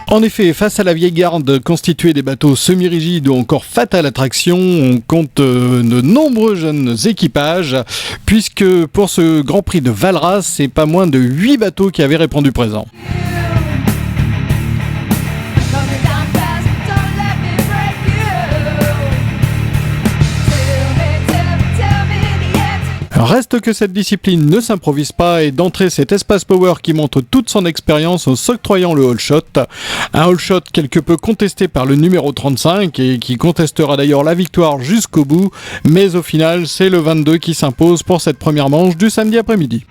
En effet, face à la vieille garde constituée des bateaux semi-rigides ou encore fatale attraction, on compte de nombreux jeunes équipages, puisque pour ce Grand Prix de Valras, c'est pas moins de 8 bateaux qui avaient répondu présent. Reste que cette discipline ne s'improvise pas et d'entrée c'est Espace Power qui montre toute son expérience en s'octroyant le All Shot. Un All Shot quelque peu contesté par le numéro 35 et qui contestera d'ailleurs la victoire jusqu'au bout, mais au final c'est le 22 qui s'impose pour cette première manche du samedi après-midi.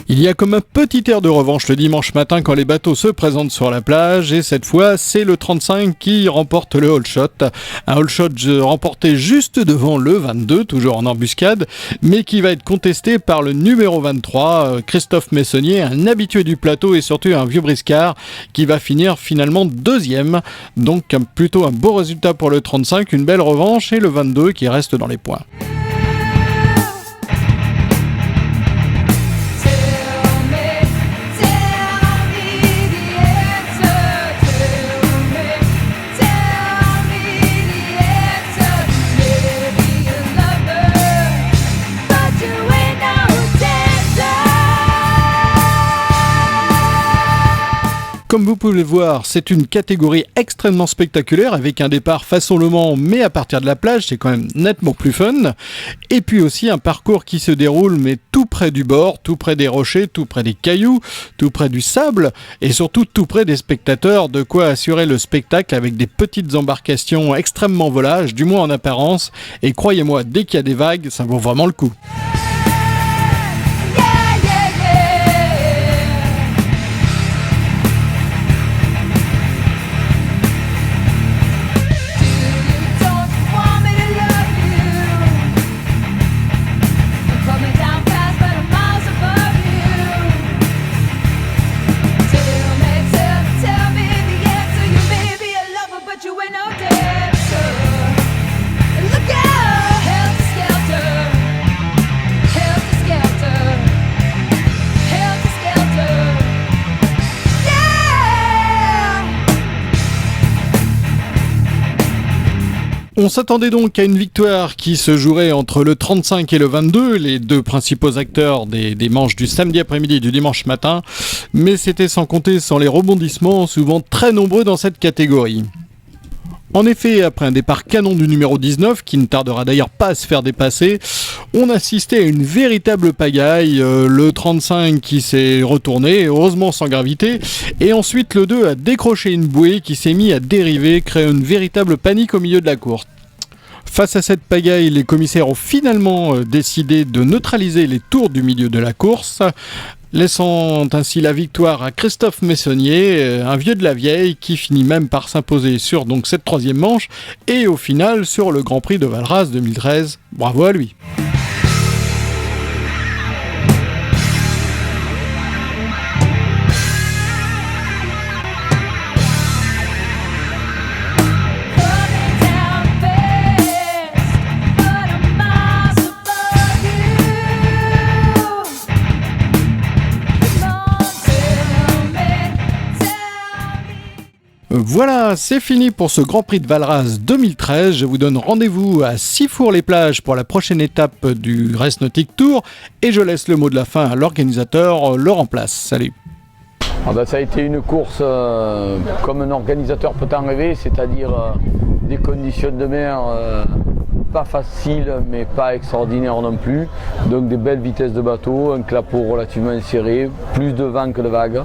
Il y a comme un petit air de revanche le dimanche matin quand les bateaux se présentent sur la plage et cette fois c'est le 35 qui remporte le All Shot. Un All Shot remporté juste devant le 22, toujours en embuscade, mais qui va être contesté par le numéro 23, Christophe Messonnier, un habitué du plateau et surtout un vieux briscard qui va finir finalement deuxième. Donc plutôt un beau résultat pour le 35, une belle revanche et le 22 qui reste dans les points. Comme vous pouvez le voir, c'est une catégorie extrêmement spectaculaire avec un départ façon Le Mans, mais à partir de la plage, c'est quand même nettement plus fun. Et puis aussi un parcours qui se déroule, mais tout près du bord, tout près des rochers, tout près des cailloux, tout près du sable et surtout tout près des spectateurs, de quoi assurer le spectacle avec des petites embarcations extrêmement volages, du moins en apparence. Et croyez-moi, dès qu'il y a des vagues, ça vaut vraiment le coup. On s'attendait donc à une victoire qui se jouerait entre le 35 et le 22, les deux principaux acteurs des manches du samedi après-midi et du dimanche matin, mais c'était sans compter sans les rebondissements, souvent très nombreux dans cette catégorie. En effet, après un départ canon du numéro 19, qui ne tardera d'ailleurs pas à se faire dépasser, on assistait à une véritable pagaille, le 35 qui s'est retourné, heureusement sans gravité, et ensuite le 2 a décroché une bouée qui s'est mis à dériver, créant une véritable panique au milieu de la course. Face à cette pagaille, les commissaires ont finalement décidé de neutraliser les tours du milieu de la course, laissant ainsi la victoire à Christophe Messonnier, un vieux de la vieille qui finit même par s'imposer sur donc cette troisième manche et au final sur le Grand Prix de Valras 2013. Bravo à lui. Voilà, c'est fini pour ce Grand Prix de Valras 2013. Je vous donne rendez-vous à Sifour-les-Plages pour la prochaine étape du Race Nautique Tour et je laisse le mot de la fin à l'organisateur Laurent Place. Salut. Ça a été une course comme un organisateur peut en rêver, c'est-à-dire des conditions de mer pas faciles mais pas extraordinaires non plus. Donc des belles vitesses de bateau, un clapot relativement serré, plus de vent que de vagues.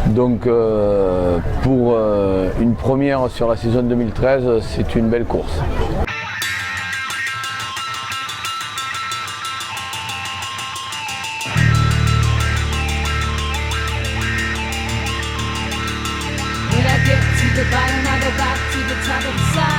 Donc pour une première sur la saison 2013, c'est une belle course. the top of the side.